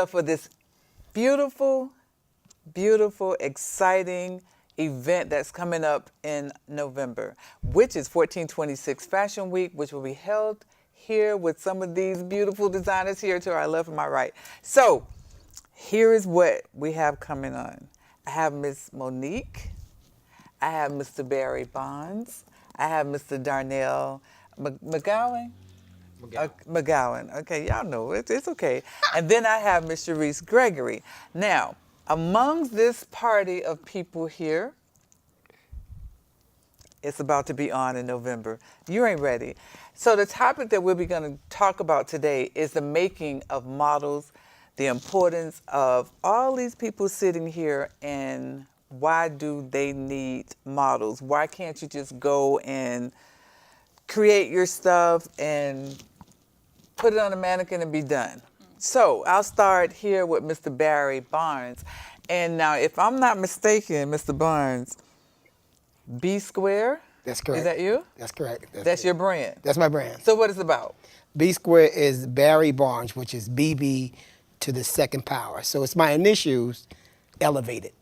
yourself for this beautiful, beautiful, exciting event that's coming up in November, which is 1426 Fashion Week, which will be held here with some of these beautiful designers here to our left and my right. So here is what we have coming on. I have Miss Monique. I have Mr. Barry Bonds. I have Mr. Darnell McGowan. McGowan. Okay, y'all know it. It's okay. And then I have Miss Sharice Gregory. Now, amongst this party of people here, it's about to be on in November. You ain't ready. So the topic that we'll be going to talk about today is the making of models, the importance of all these people sitting here, and why do they need models? Why can't you just go and create your stuff and put it on a mannequin and be done? So I'll start here with Mr. Barry Barnes. And now, if I'm not mistaken, Mr. Barnes, B Square? That's correct. Is that you? That's correct. That's your brand? That's my brand. So what is it about? B Square is Barry Barnes, which is BB to the second power. So it's my initials elevated.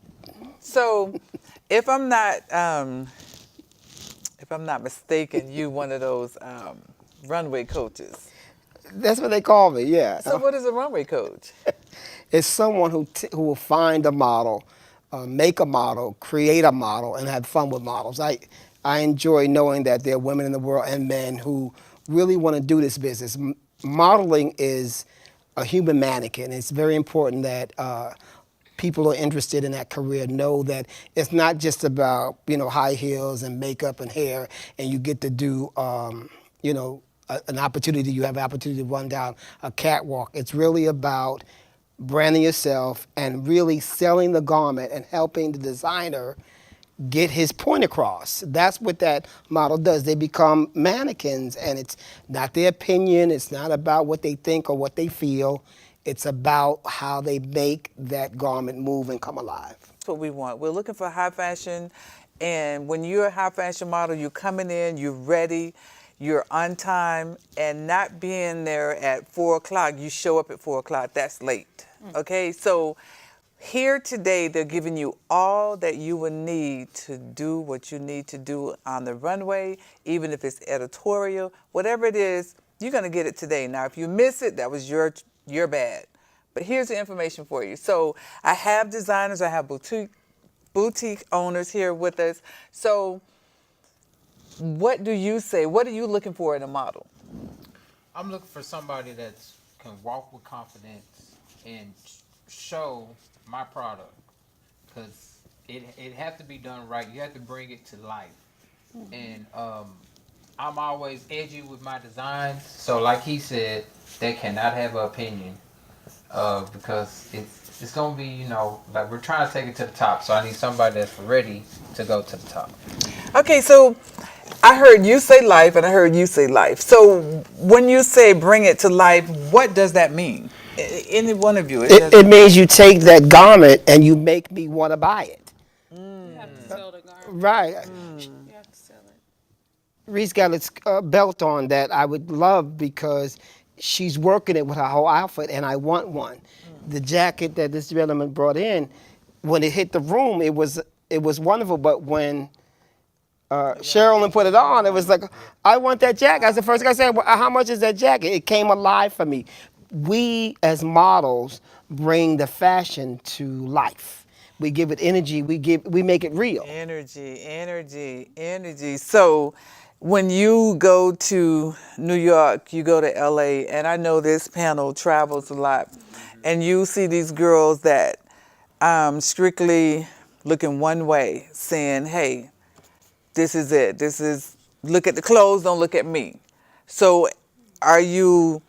So if I'm not mistaken, you one of those runway coaches. That's what they call me, yeah. So what is a runway coach? It's someone who will find a model, make a model, create a model, and have fun with models. I enjoy knowing that there are women in the world and men who really want to do this business. Modeling is a human mannequin. It's very important that people who are interested in that career know that it's not just about, high heels and makeup and hair, and you get to do, an opportunity. You have an opportunity to run down a catwalk. It's really about branding yourself and really selling the garment and helping the designer get his point across. That's what that model does. They become mannequins, and it's not their opinion. It's not about what they think or what they feel. It's about how they make that garment move and come alive. That's what we want. We're looking for high fashion, and when you're a high fashion model, you're coming in, you're ready, you're on time, and not being there at 4 o'clock. You show up at 4 o'clock. That's late. Okay, so here today, they're giving you all that you will need to do what you need to do on the runway, even if it's editorial, whatever it is, you're going to get it today. Now, if you miss it, that was your bad. But here's the information for you. So I have designers, I have boutique owners here with us. So what do you say? What are you looking for in a model? I'm looking for somebody that can walk with confidence and show my product, because it has to be done right. You have to bring it to life. And I'm always edgy with my designs. So like he said, they cannot have an opinion, because it's gonna be, like we're trying to take it to the top. So I need somebody that's ready to go to the top. Okay, so I heard you say life and I heard you say life. So when you say bring it to life, what does that mean? Any one of you? It means you take that garment and you make me want to buy it. You have to sell the garment. Right. You have to sell it. Reese got a belt on that I would love because she's working it with her whole outfit, and I want one. The jacket that this gentleman brought in, when it hit the room, it was wonderful. But when Sherilyn put it on, it was like, I want that jacket. I was the first guy saying, well, how much is that jacket? It came alive for me. We as models bring the fashion to life. We give it energy. We make it real. Energy. So when you go to New York, you go to LA, and I know this panel travels a lot, and you see these girls that strictly looking one way, saying, hey, this is it. Look at the clothes, don't look at me. So are you,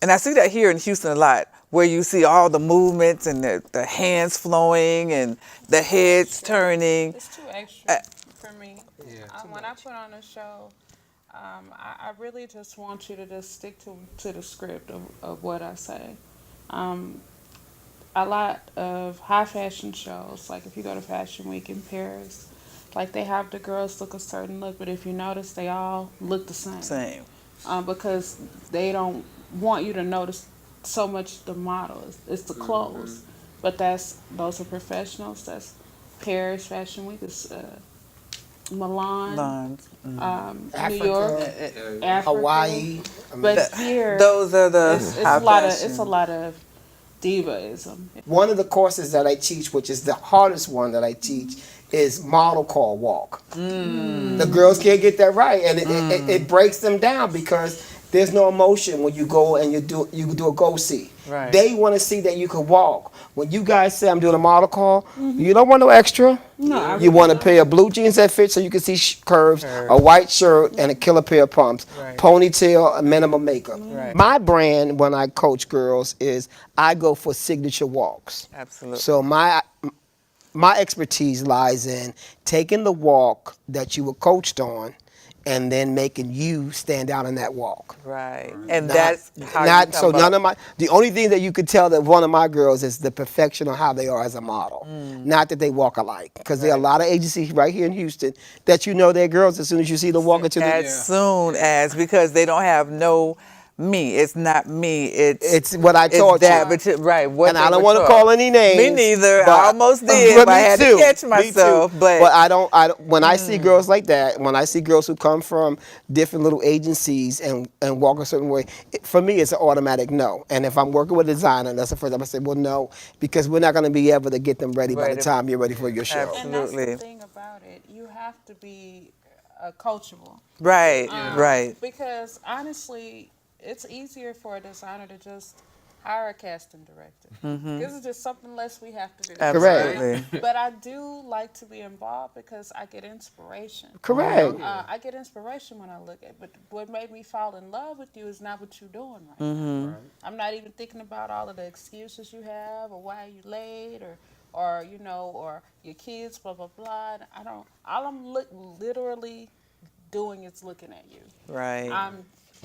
and I see that here in Houston a lot, where you see all the movements and the hands flowing and the heads turning. It's too extra for me. Yeah, When I put on a show, I really just want you to just stick to the script of what I say. A lot of high fashion shows, like if you go to Fashion Week in Paris, like they have the girls look a certain look, but if you notice, they all look the same. Same. Because they don't want you to notice so much the model. It's the clothes, but those are professionals. That's Paris Fashion Week. It's Milan, Lines. New York, Africa, Africa. Hawaii. I mean, But here, Those are the it's high a lot of fashion. divaism. one of the courses that I teach, which is the hardest one that I teach, is model call walk. The girls can't get that right, and it breaks them down because there's no emotion when you go and you do a go see. Right. They want to see that you can walk. When you guys say I'm doing a model call, you don't want no extra. No, I You really want a don't. pair of blue jeans that fit so you can see curves, Curves. a white shirt, and a killer pair of pumps, Right. ponytail, and minimum makeup. Right. My brand when I coach girls is I go for signature walks. Absolutely. So my expertise lies in taking the walk that you were coached on and then making you stand out in that walk. Right. And Not- that's how not you so none of my the only thing that you could tell that one of my girls is the perfection of how they are as a model. Not that they walk alike. Because there are a lot of agencies right here in Houston that you know they're girls as soon as you see them walk into the as soon as, because they don't have no me. It's not me. it's what I it's taught that, you. but right. What And they I don't were want to taught. call any names. Me neither. but- I almost did, but I me had too, to catch me myself. too. But I don't. When I see girls like that, when I see girls who come from different little agencies and walk a certain way, for me it's an automatic no. And if I'm working with a designer, that's the first time I say, well, no, because we're not going to be able to get them ready by the Ready. time you're ready for your show. Absolutely. And that's the Absolutely. thing about it. You have to be coachable. right, right. Because honestly, it's easier for a designer to just hire a casting director. This is just something less we have to do. Absolutely. But I do like to be involved because I get inspiration. Correct. I get inspiration when I look at it. But what made me fall in love with you is not what you're doing right now. I'm not even thinking about all of the excuses you have or why you late or or your kids, blah blah blah. I don't. All I'm literally doing is looking at you. Right.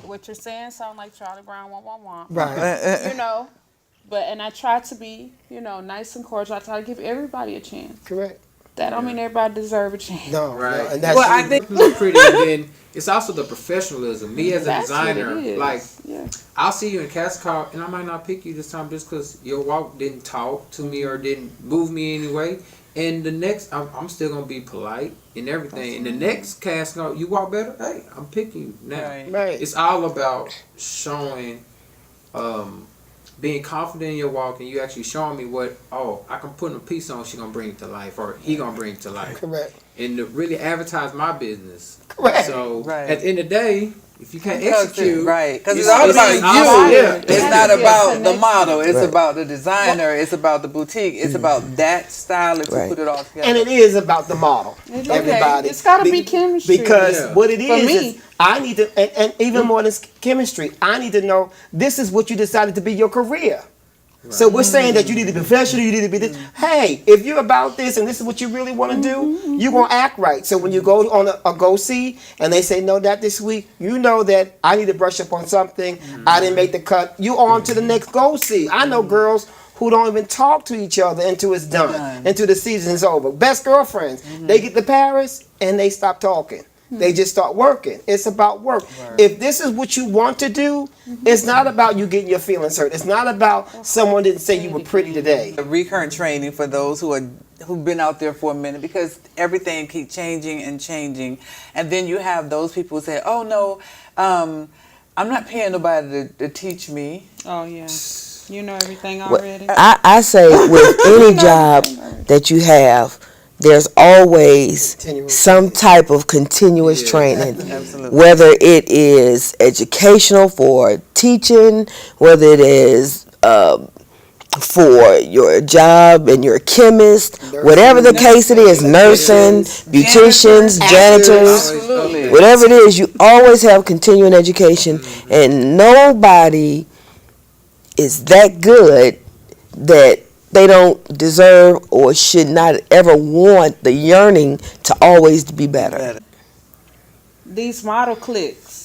What you're saying sound like Charlie Brown, wah wah wah. Right. And I try to be, nice and cordial. I try to give everybody a chance. Correct. That don't mean everybody deserve a chance. No. Right. No, and that's Well, I think look pretty, and then it's also the professionalism. Me as a That's what designer, it is. like Yeah. I'll see you in cast call, and I might not pick you this time just because your walk didn't talk to me or didn't move me anyway. And the next, I'm still gonna be polite and everything. And the next cast call, you walk better. Hey, I'm picking you now. Right. right. It's all about showing, being confident in your walk, and you actually showing me what. Oh, I can put a piece on. She gonna bring it to life, or he gonna bring it to life. Correct. And to really advertise my business. Correct. So Right. at the end of the day, if you can't Because execute, right, because it's you- all about all- you. yeah. It's not Yeah. about the Connection. model. It's Right. about the designer. It's about the boutique. It's about that stylist Right. to put it all together. And it is about the model. Okay. Everybody. It's gotta be chemistry. Because Yeah. what it For is me. I need to, and even more than chemistry, I need to know this is what you decided to be your career. So we're saying that you need to be professional, you need to be this. Hey, if you're about this and this is what you really want to do, you're going to act right. So when you go on a go see and they say, no, not this week, you know that I need to brush up on something. I didn't make the cut. You on to the next go see. I know girls who don't even talk to each other until it's done, until the season's over. Best girlfriends. They get to Paris and they stop talking. They just start working. It's about work. If this is what you want to do, it's not about you getting your feelings hurt. It's not about someone didn't say you were pretty today. The recurrent training for those who've been out there for a minute, because everything keeps changing and changing, and then you have those people who say, "Oh no, I'm not paying nobody to teach me." Oh yeah. You know everything Well, already. I say with any job that you have, there's always some type of continuous training. Absolutely. Whether it is educational for teaching, whether it is for your job and you're a chemist, whatever the case it is, nursing, beauticians, janitors, Absolutely. whatever it is, you always have continuing education, and nobody is that good that they don't deserve or should not ever want the yearning to always be better. These model clicks.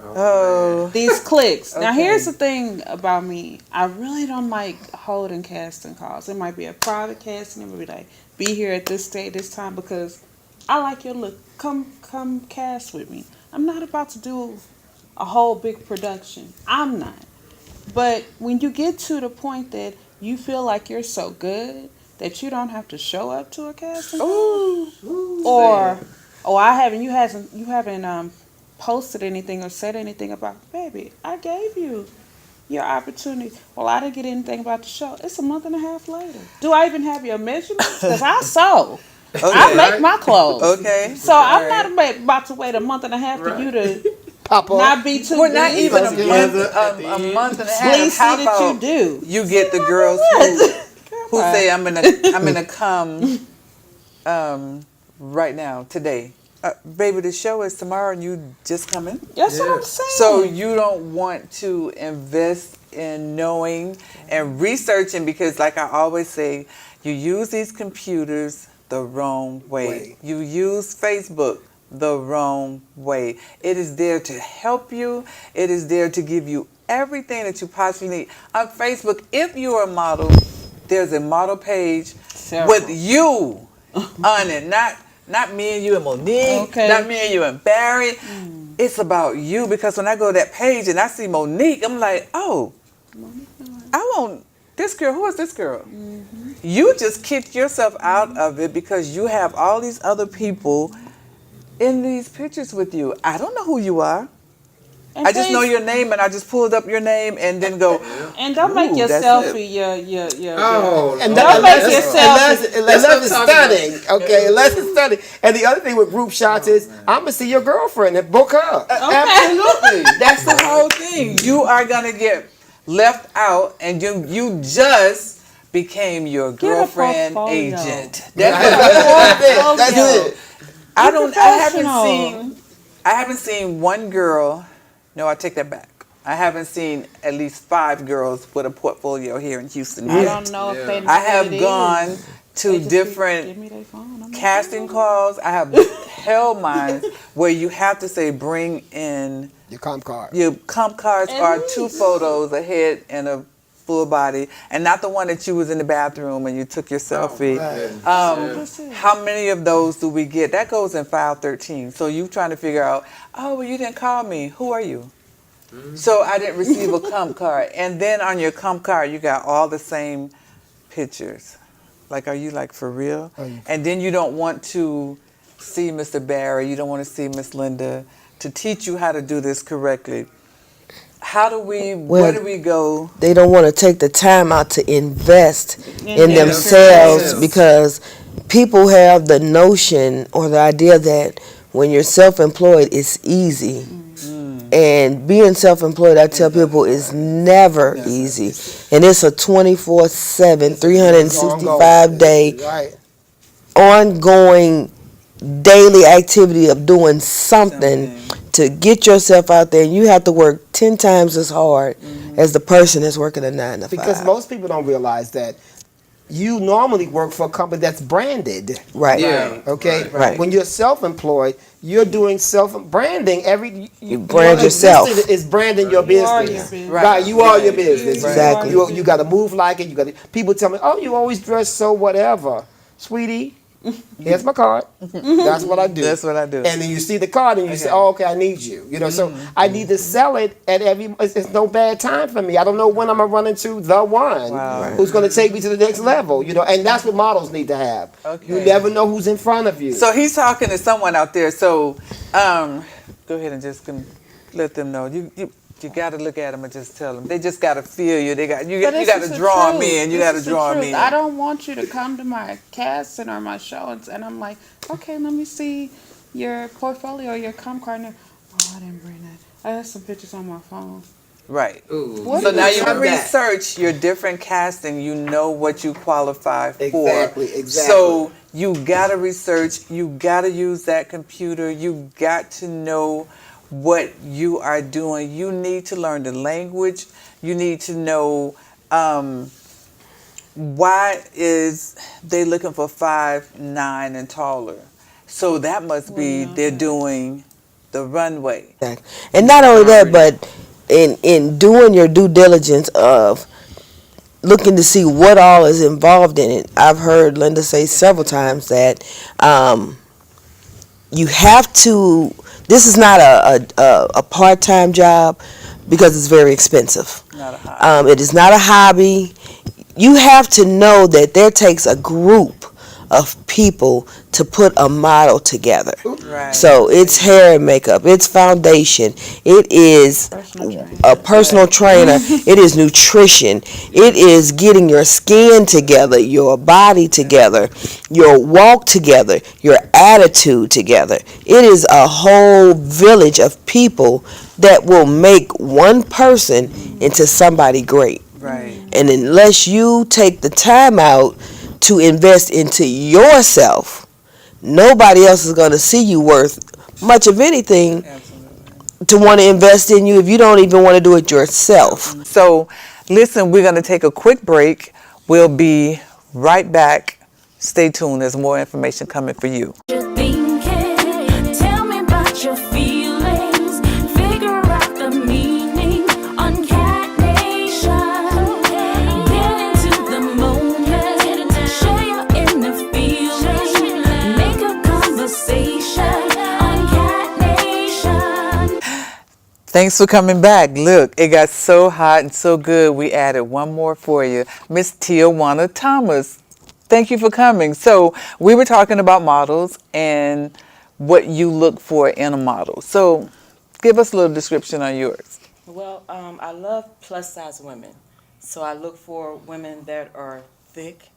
Oh, These clicks. Now Okay. here's the thing about me. I really don't like holding casting calls. It might be a private casting. It might be like, be here at this day, this time, because I like your look. Come cast with me. I'm not about to do a whole big production. I'm not. But when you get to the point that you feel like you're so good that you don't have to show up to a casting call, or you haven't posted anything or said anything about, baby, I gave you your opportunity. Well, I didn't get anything about the show. It's a month and a half later. Do I even have your measurements? Because I sew. I Okay. make my clothes. Okay. So I'm All not about to wait a month and a half for you to Pop up. not be too Well, not busy. even a Together month, at the a end. month and a half. Please see How that about you do. you get the girls who say I'm gonna come right now today. Baby, the show is tomorrow, and you just coming. That's what I'm saying. So you don't want to invest in knowing and researching, because, like I always say, you use these computers the wrong way. You use Facebook the wrong way. It is there to help you. It is there to give you everything that you possibly need. On Facebook, if you're a model, there's a model page with you on it, not me and you and Monique, Okay. not me and you and Barry. It's about you, because when I go to that page and I see Monique, I'm like, oh, I want this girl. Who is this girl? You just kicked yourself out of it because you have all these other people in these pictures with you. I don't know who you are. And I just know please- your name, and I just pulled up your name and then go, And don't make ooh, your that's selfie your. Oh, And Don't make yourself- unless it's stunning, okay? Unless it's stunning. And the other thing with group shots is, I'm gonna see your girlfriend and book her. absolutely. That's the whole thing. You are gonna get left out, and you just became your a girlfriend portfolio. agent. That's it. That's Yo. it. I haven't seen one girl. No, I take that back. I haven't seen at least 5 girls with a portfolio here in Houston I yet. don't know if they know I what have it gone is. to They just different give me their phone. I'm like, casting calls. I have held mine where you have to say bring in Your comp card. your comp cards At are least. 2 photos, a head and a full body, and not the one that you was in the bathroom and you took your selfie. How many of those do we get? That goes in file 13. So you trying to figure out, oh, well, you didn't call me. Who are you? So I didn't receive a comp card. And then on your comp card, you got all the same pictures. Like, are you like for real? And then you don't want to see Mr. Barry. You don't want to see Miss Linda to teach you how to do this correctly. How do we, where do we go? They don't want to take the time out to invest in their themselves, careers. because people have the notion or the idea that when you're self-employed, it's easy. And being self-employed, I tell people, is never easy. And it's a 24/7, 365-day Right. ongoing daily activity of doing something to get yourself out there. And you have to work 10 times as hard as the person that's working a 9 to 5. Because most people don't realize that you normally work for a company that's branded. Right. Yeah. Okay, Right. When you're self-employed, you're doing self-branding. You brand yourself. Is branding your You are your business. business. Right, you are your business. Exactly. You got to move like it. You got to. People tell me, "Oh, you always dress so whatever, sweetie." Here's my card. That's what I do. That's what I do. And then you see the card and you say, "Oh, okay, I need you." You know, so I need to sell it at every. It's no bad time for me. I don't know when I'm gonna run into the one who's gonna take me to the next level. You know, and that's what models need to have. Okay. You never know who's in front of you. So he's talking to someone out there. So go ahead and just let them know. You got to look at them and just tell them. They just got to feel you. You got to draw them in. You got to draw them in. I don't want you to come to my casting or my show and I'm like, okay, let me see your portfolio, your comp card. And oh, I didn't bring that. I have some pictures on my phone. Right. Ooh. What So do now you you have that. research your different casting. You know what you qualify for. Exactly. So you got to research. You got to use that computer. You got to know what you are doing. You need to learn the language. You need to know why is they looking for 5'9" and taller. So that must be they're doing the runway. And not only that, but in doing your due diligence of looking to see what all is involved in it, I've heard Linda say several times that you have to. This is not a part-time job because it's very expensive. Not a hobby. It is not a hobby. You have to know that there takes a group of people to put a model together. Right. So it's hair and makeup, it's foundation, it is a personal trainer, it is nutrition, it is getting your skin together, your body together, your walk together, your attitude together. It is a whole village of people that will make one person into somebody great. Right. And unless you take the time out to invest into yourself, nobody else is going to see you worth much of anything Absolutely. to want to invest in you if you don't even want to do it yourself. So, listen, we're going to take a quick break. We'll be right back. Stay tuned. There's more information coming for you. You're thinking, tell me about your feelings, figure out the meaning on Cat Nation. Get into the moment, share your inner feelings, make a conversation on Cat Nation. Thanks for coming back. Look, it got so hot and so good, we added one more for you. Miss Tijuana Thomas, thank you for coming. So we were talking about models and what you look for in a model. So give us a little description on yours. Well, I love plus size women. So I look for women that are thick,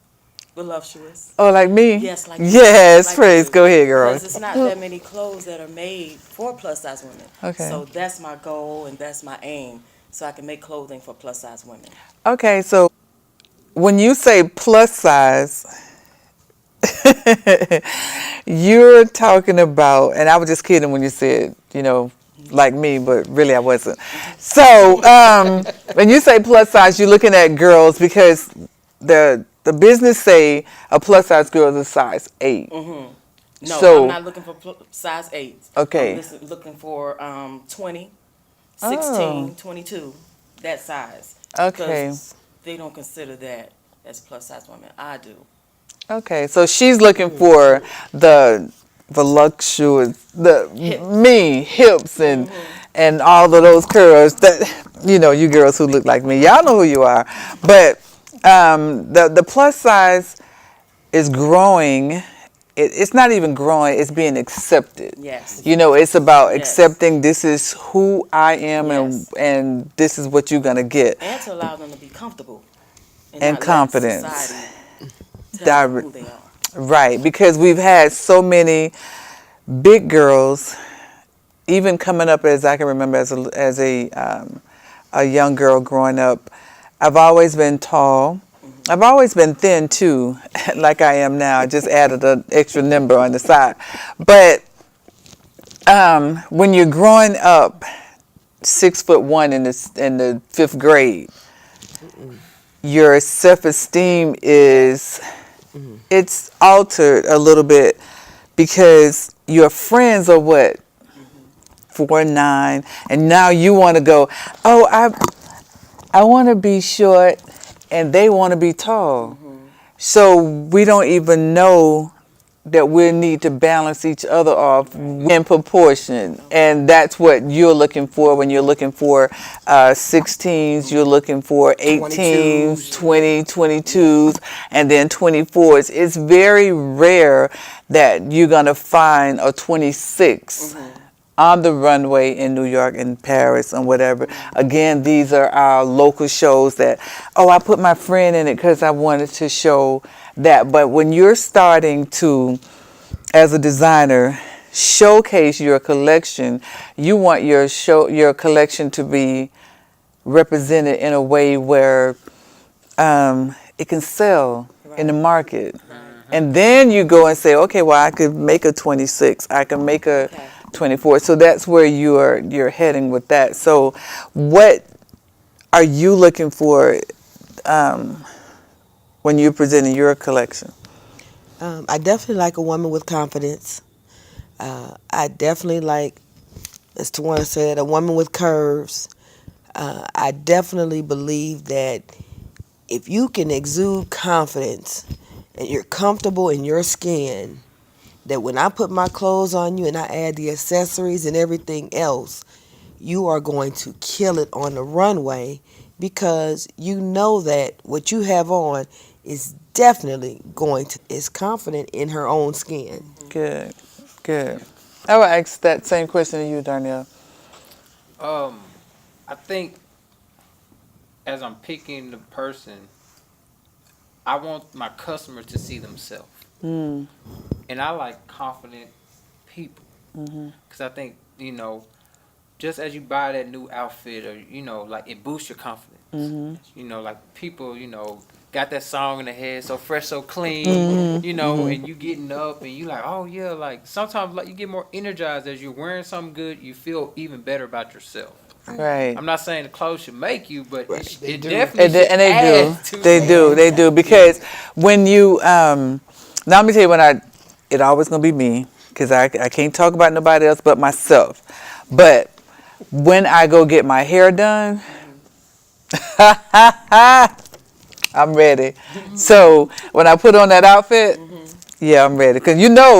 voluptuous. Oh, like me? Yes, like Yes, like praise. you. Go ahead, girl. Because it's not that many clothes that are made for plus size women. Okay. So that's my goal and that's my aim. So I can make clothing for plus size women. Okay, so when you say plus size, you're talking about, and I was just kidding when you said, like me, but really I wasn't. So when you say plus size, you're looking at girls because the business say a plus size girl is a size 8. No, So- I'm not looking for size 8. Okay. I'm looking for 20, 16, 22, that size. Okay. Because they don't consider that as plus size women. I do. Okay, so she's looking for the voluptuous, me hips and all of those curves that you girls who look like me, y'all know who you are. But the plus size is growing. It's not even growing; it's being accepted. Yes. It's about Yes. accepting this is who I am Yes. and this is what you're gonna get. And to allow them to be comfortable. And not let confidence. society tell them who Direct- they are. Right, because we've had so many big girls, even coming up as I can remember as a young girl growing up. I've always been tall. I've always been thin too, like I am now. I just added an extra number on the side. But when you're growing up, 6'1" in the 5th grade, your self-esteem is it's altered a little bit because your friends are what 4'9", and now you want to go, oh, I want to be short and they want to be tall. So we don't even know that we need to balance each other off in proportion. And that's what you're looking for when you're looking for 16s, you're looking for 18s, 22s, and then 24s. It's very rare that you're going to find a 26 on the runway in New York and Paris and whatever. Again, these are our local shows that, I put my friend in it because I wanted to show that. But when you're starting to, as a designer, showcase your collection, you want your collection to be represented in a way where it can sell in the market. And then you go and say, okay, well, I could make a 26. I can make a 24. So that's where you're heading with that. So what are you looking for when you're presenting your collection? I definitely like a woman with confidence. I definitely like, as Tawana said, a woman with curves. I definitely believe that if you can exude confidence and you're comfortable in your skin, that when I put my clothes on you and I add the accessories and everything else, you are going to kill it on the runway because you know that what you have on is definitely is confident in her own skin. Good, good. I will ask that same question to you, Darnell. I think as I'm picking the person, I want my customers to see themselves, and I like confident people because I think just as you buy that new outfit or like it boosts your confidence. Like people got that song in the head, so fresh, so clean. And you getting up and you like, oh yeah, like sometimes like you get more energized as you're wearing something good. You feel even better about yourself. Right. I'm not saying the clothes should make you, but it do. definitely And they, should and they add do. to They it. do. They do. Because when you, now let me tell you, it always going to be me because I can't talk about nobody else but myself. But when I go get my hair done, I'm ready. So when I put on that outfit, yeah, I'm ready. Because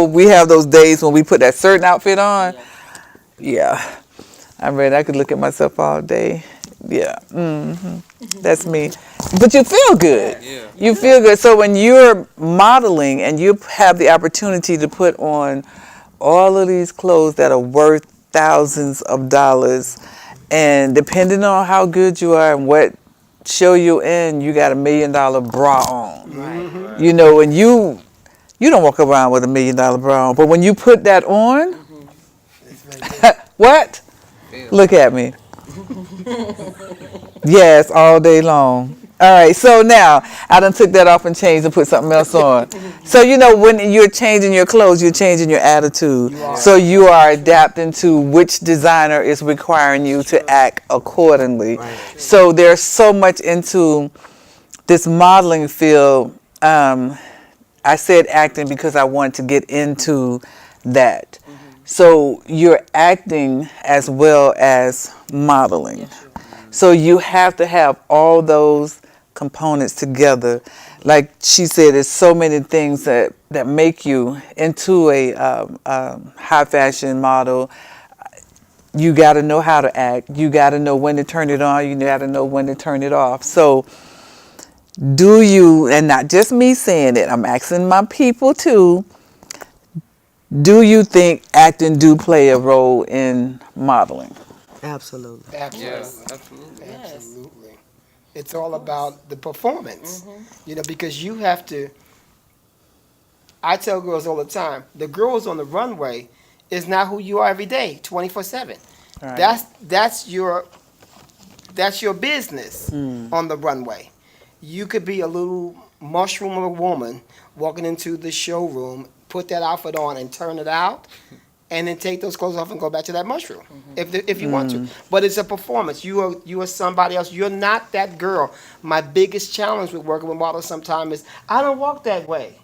we have those days when we put that certain outfit on. Yeah. I'm ready. I could look at myself all day. Yeah. That's me. But you feel good. Yeah. You feel good. So when you're modeling and you have the opportunity to put on all of these clothes that are worth thousands of dollars, and depending on how good you are and what show you're in, you got $1 million bra on. Right. And you don't walk around with $1 million bra on, but when you put that on, what? Feel. Look at me. Yes, all day long. All right, so now I done took that off and changed and put something else on. So when you're changing your clothes, you're changing your attitude. So you are adapting to which designer is requiring you to act accordingly. So there's so much into this modeling field. I said acting because I wanted to get into that. So you're acting as well as modeling. So you have to have all those components together. Like she said, there's so many things that make you into a high fashion model. You got to know how to act. You got to know when to turn it on. You got to know when to turn it off. So do you, and not just me saying it, I'm asking my people too, do you think acting do play a role in modeling? Absolutely. Absolutely. Yes, absolutely. Yes. Absolutely. It's all about the performance. Because you have to. I tell girls all the time, the girls on the runway is not who you are every day, 24/7. Right. That's your business on the runway. You could be a little mushroom of a woman walking into the showroom, put that outfit on and turn it out, and then take those clothes off and go back to that mushroom if you want to. But it's a performance. You are somebody else. You're not that girl. My biggest challenge with working with models sometimes is I don't walk that way.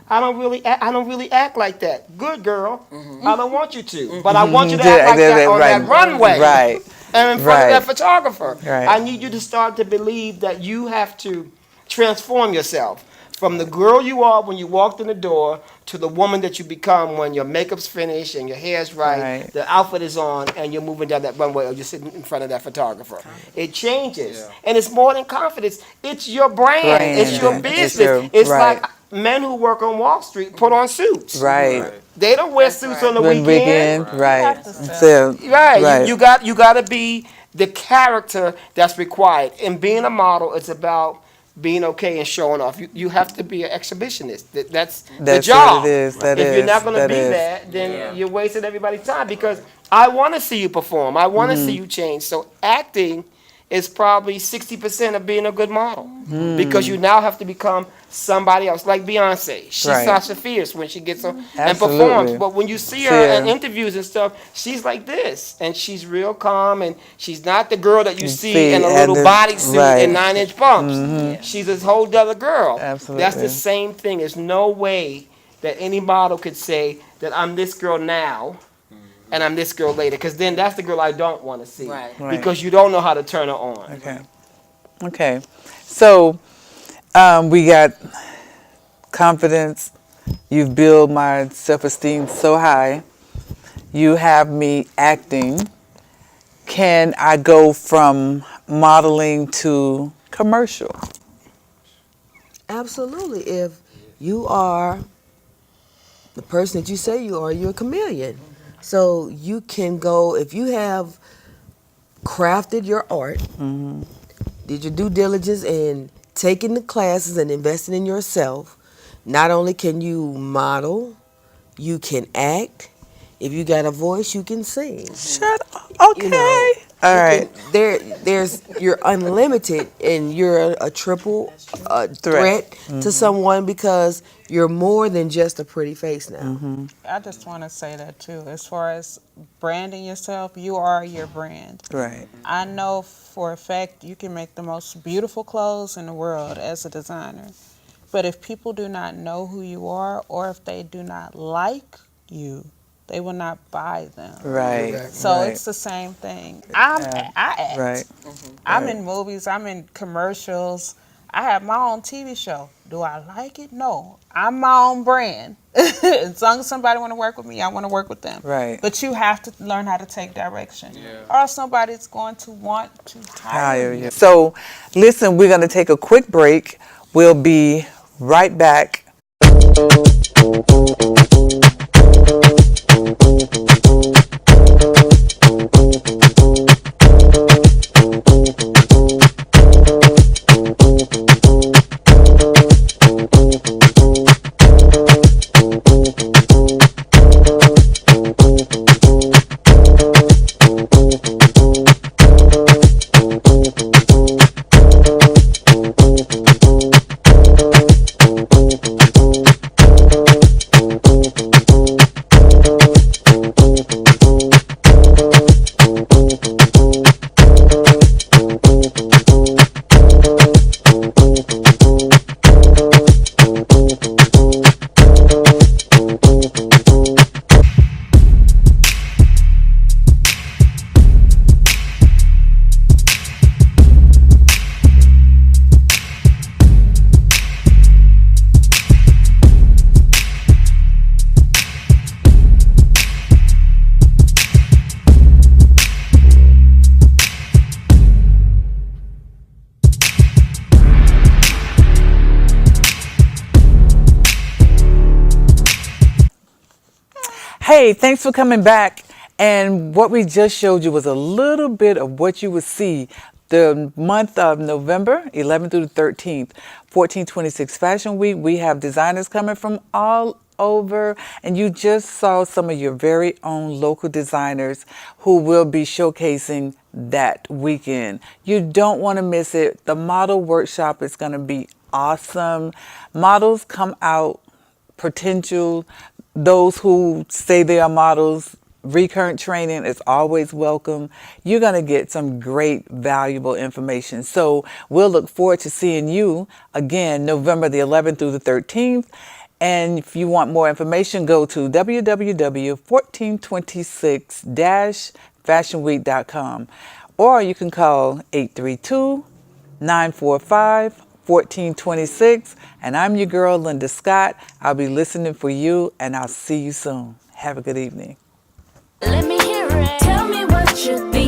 I don't really act like that. Good girl. I don't want you to, but I want you to act like that on that runway. Right. And in front of that photographer. Right. I need you to start to believe that you have to transform yourself from the girl you are when you walked in the door to the woman that you become when your makeup's finished and your hair's right. The outfit is on, and you're moving down that runway or you're sitting in front of that photographer. It changes. Yeah. And it's more than confidence. It's your brand. It's your business. It's Right. like men who work on Wall Street put on suits. Right. They don't wear suits on the When weekend. right. have to So, Right. Right. You got to be the character that's required. And being a model, it's about being okay and showing off. You have to be an exhibitionist. That's the That's job. what it is. That if is. you're not going to That be is. that, then Yeah. you're wasting everybody's time because I want to see you perform. I want to see you change. So acting is probably 60% of being a good model because you now have to become somebody else, like Beyonce. She's Right. Sasha Fierce when she gets on and Absolutely. performs. But when you see her Yeah. in interviews and stuff, she's like this, and she's real calm, and she's not the girl that you see in a and little the- bodysuit right. and 9-inch bumps. She's this whole other girl. Absolutely. That's the same thing. There's no way that any model could say that I'm this girl now and I'm this girl later, because then that's the girl I don't want to see. Right. Right. Because you don't know how to turn her on. Okay. So we got confidence. You've built my self-esteem so high. You have me acting. Can I go from modeling to commercial. Absolutely. If you are the person that you say you are, you're a chameleon. So you can go, if you have crafted your art, did your due diligence in taking the classes and investing in yourself, not only can you model, you can act. If you got a voice, you can sing. Shut up. You know, Okay. All you right. can. There's you're unlimited, and you're a triple threat to someone because you're more than just a pretty face now. I just want to say that too. As far as branding yourself, you are your brand. Right. I know for a fact you can make the most beautiful clothes in the world as a designer. But if people do not know who you are or if they do not like you, they will not buy them. Right. So right. it's the same thing. Yeah. I act. Right. I'm Right. in movies, I'm in commercials. I have my own TV show. Do I like it? No. I'm my own brand. As long as somebody want to work with me, I want to work with them. Right. But you have to learn how to take direction. Or else nobody's going to want to hire you. So, listen, we're going to take a quick break. We'll be right back. Hey, thanks for coming back. And what we just showed you was a little bit of what you would see the month of November 11th through the 13th, 1426 Fashion Week. We have designers coming from all over, and you just saw some of your very own local designers who will be showcasing that weekend. You don't want to miss it. The model workshop is going to be awesome. Models come out, potential, those who say they are models, recurrent training is always welcome. You're going to get some great, valuable information. So we'll look forward to seeing you again November the 11th through the 13th. And if you want more information, go to www.1426-fashionweek.com, or you can call 832-945-1426. And I'm your girl, Linda Scott. I'll be listening for you, and I'll see you soon. Have a good evening. Let me hear it. Tell me what you think.